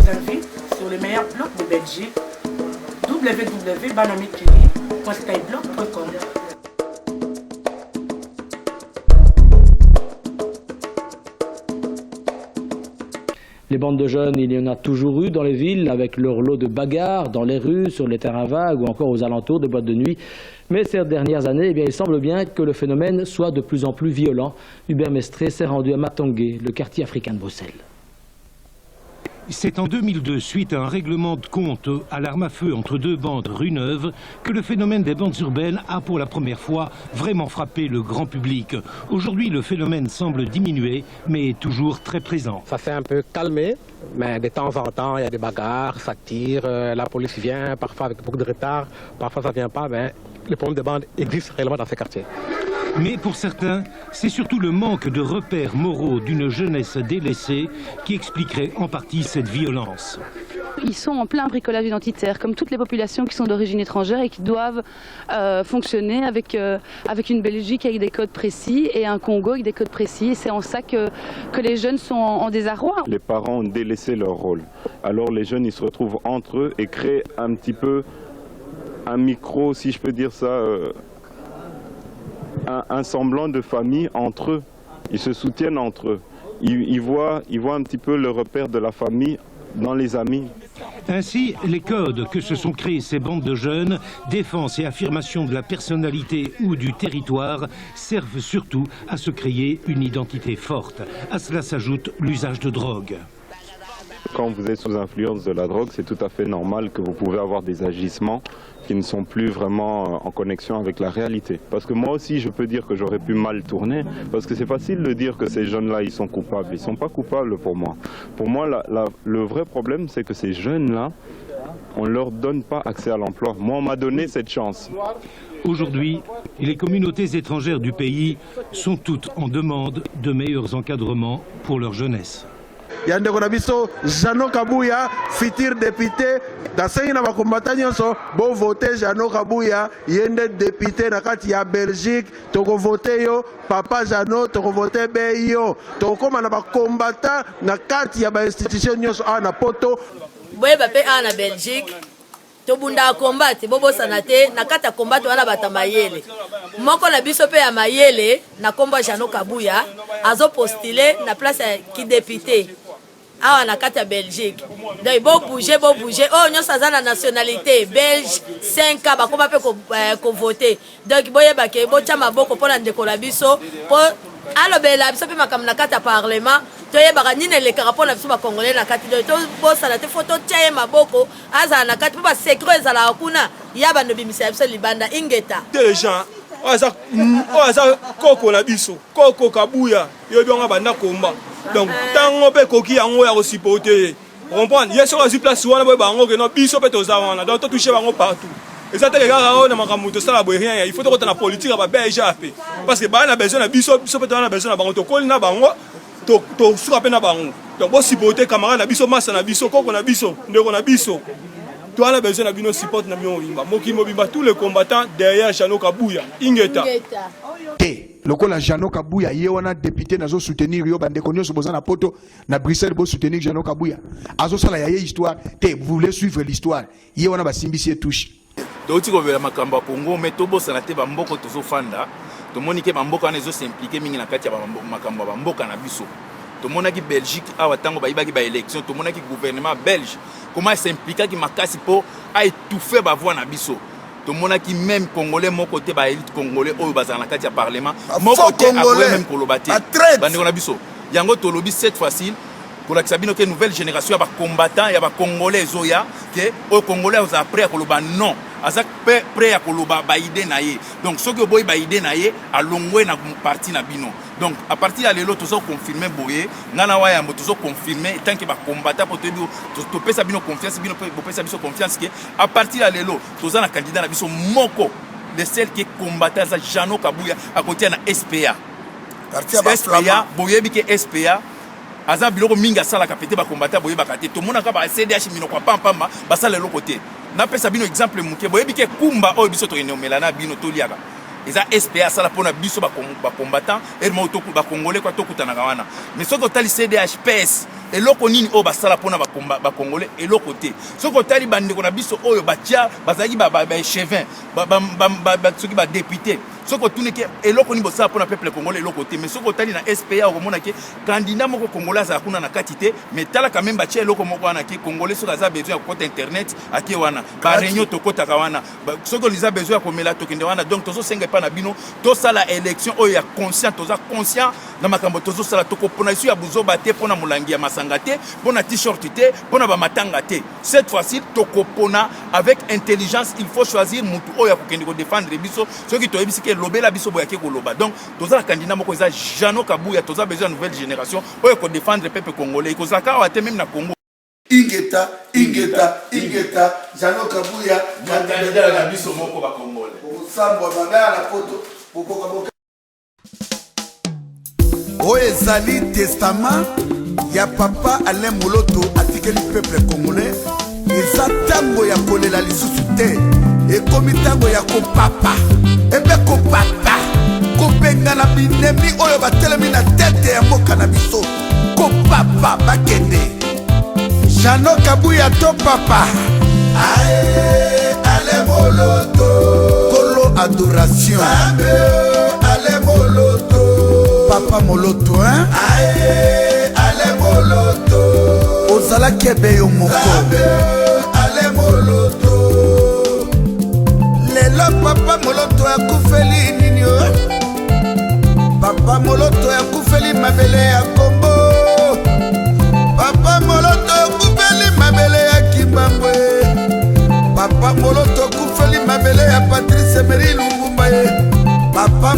invite sur le meilleur blog de Belgique, www.banamikili.skyblog.com. Les bandes de jeunes, il y en a toujours eu dans les villes, avec leur lot de bagarres dans les rues, sur les terrains vagues ou encore aux alentours des boîtes de nuit. Mais ces dernières années, il semble bien que le phénomène soit de plus en plus violent. Hubert Mestré s'est rendu à Matongé, le quartier africain de Bruxelles. C'est en 2002, suite à un règlement de compte à l'arme à feu entre deux bandes rue Neuve, que le phénomène des bandes urbaines a pour la première fois vraiment frappé le grand public. Aujourd'hui, le phénomène semble diminuer, mais est toujours très présent. Ça s'est un peu calmé, mais de temps en temps, il y a des bagarres, ça tire, la police vient, parfois avec beaucoup de retard, parfois ça ne vient pas, mais les problèmes de bandes existent réellement dans ces quartiers. Mais pour certains, c'est surtout le manque de repères moraux d'une jeunesse délaissée qui expliquerait en partie cette violence. Ils sont en plein bricolage identitaire, comme toutes les populations qui sont d'origine étrangère et qui doivent fonctionner avec une Belgique avec des codes précis et un Congo avec des codes précis. Et c'est en ça que les jeunes sont en désarroi. Les parents ont délaissé leur rôle. Alors les jeunes, ils se retrouvent entre eux et créent un petit peu un micro, si je peux dire ça, un semblant de famille entre eux. Ils se soutiennent entre eux. Ils voient un petit peu le repère de la famille dans les amis. Ainsi, les codes que se sont créés ces bandes de jeunes, défense et affirmation de la personnalité ou du territoire, servent surtout à se créer une identité forte. À cela s'ajoute l'usage de drogue. Quand vous êtes sous influence de la drogue, c'est tout à fait normal que vous pouvez avoir des agissements qui ne sont plus vraiment en connexion avec la réalité. Parce que moi aussi, je peux dire que j'aurais pu mal tourner, parce que c'est facile de dire que ces jeunes-là, ils sont coupables. Ils ne sont pas coupables pour moi. Pour moi, le vrai problème, c'est que ces jeunes-là, on ne leur donne pas accès à l'emploi. Moi, on m'a donné cette chance. Aujourd'hui, les communautés étrangères du pays sont toutes en demande de meilleurs encadrements pour leur jeunesse. Yandeko na biso Jano Kabuya, futur député, dasengi na bakombata nyonso bo voter Jano Kabuya, yende député na kati ya Belgique, toko voter yo papa Jano, toko voter be yo, toko koma na bakombata na kati ya ba institution nyonso na poto. Boye bape na Belgique. Tobunda kombate bobo sanate na kata kombate wana bata mayele moko na biso pe ya mayele na komba Jano Kabuya azo postuler na place ki député awa na kata Belgique. Donc bo bouger oh nyonso aza na nationalité belge 5 ans bakoma pe ko voter. Donc boye bake bo tia maboko pona ndeko la biso po alobela biso pe makam na kata parlement. Toye baka nine le karapona biso ba congolais na kati to bosa na te photo tia maboko aza na kati pa secret za la kuna ya bando bimisa biso libanda ingeta des gens oza koko na biso koko Kabuya yo bionga banda komba donc tango pe koki yango ya ko supporter comprendre yeso ka place wana boy bango ke no biso pe toza wana donc to toucher bango partout. Et ça, c'est na makamuto ça rien. Il faut que la politique va bien pe parce que ba na besoin na biso pe na besoin na bango to koli na bango to suka pe na bango. Donc bo supporter camarade na biso massa na biso koko na biso ndeko na biso. To ana besoin na bino support na bino bimba. Moki mobimba tous les combattants derrière Jano Kabuya. Ingeta. Lokola Jano Kabuya ye wana député nazo soutenir yo bandeko nyonso boza na poto na Bruxelles bo soutenir Jano Kabuya. Azo sala ya histoire te vous voulez suivre l'histoire. Ye wana basimbisi touche. Donc tu vois makamba Congo mais tobo sanate ba mboko tozo fanda. To monike ba mboka na zo s'impliquer mingi na kati ya makamba ba mboka na biso. To monaki Belgique awa tango ba ibaki ba élection to monaki gouvernement belge comment s'impliquer ki makasi po a étouffer ba voix na biso. To monaki même congolais mon côté ba élite congolais oyo bazana kati ya parlement mon côté après même kolobati bandeko na biso yango to lobi cette fois-ci pour la sabino que nouvelle génération ya ba combattants ya ba congolais zoya que au congolais aux après à koloba non azak prêt à koloba ba idée na ye donc ce que boy ba idée na ye a longwe na parti na bino donc à partir de l'autre toujours confirmer boye ngana wa ya toujours confirmer tant que ba combattant pour to pesa bino confiance bino pesa biso confiance que à partir de l'autre tous na candidat na biso moko de celle qui combattant za Jano Kabuya à côté na SPA SPA boye bi que SPA aza biloko minga sala kapete ba combattant boye bakate to mona ka ba CDH mino kwa pampamba basala le côté na pesa bino exemple muke boye bi que kumba o biso to enomela na bino to liaka eza SPA asala mpona biso bacombattant elmo bacongolais kwa tokutanaka wana mais soki otali CDHPS eloko nini oyo basala mpona bacongolais eloko te soki otali bandeko na biso oyo batia bazalaki baéchevin soki badéputé soki otuniki eloko nini bosala mpona peuple congolais eloko te mais soki otali na SPA okomona ke candidat moko congolais azala kuna na kati te mais tala quand même batia eloko moko wana ke congolais soki aza besoin ya kokota internet ake wana baréunion tokotaka wana soki oliza besoin ya komela tokende wana donc tozosenga epa na bino tosala élection oyo ya conscient toza conscient na makambo tozosala tokopona isu ya buzoba te mpona molangi ya masanga te mpona t-shirt te mpona bamatanga te cette fois-ci tokopona avec intelligence il faut choisir mutu oyo ya kokende kodéfendre biso soki toyebisi ke lobela biso boyake koloba donc tozala candidat moko eza Jano Kabuya toza besoin de nouvelle génération oyo kodéfendre peuple congolais kozaka awa te même na Congo Ingeta Jano Kabuya candidat na biso moko ba congolais osambwa babaya la poto bokoka oyo ezali testament ya papa Alain Moloto atikeli peuple congolais eza ntango ya kolela lisusu te ekomi ntango ya kopapa ebe kopapa kopengana binemi oyo batelemi na tete ya mboka na biso kopapa bakende Jano Kabuya to papa ae Alain Moloto kolo adoration Alain Moloto papa Moloto hein ae Alain Moloto ozala kebe yo moko Alain Moloto lelo papa Moloto akufeli nini yo papa Moloto akufeli mabele ya Kombo papa Moloto akufeli mabele ya Kimbambwe papa Moloto akufeli mabele ya Patrice Emery Lumumba papa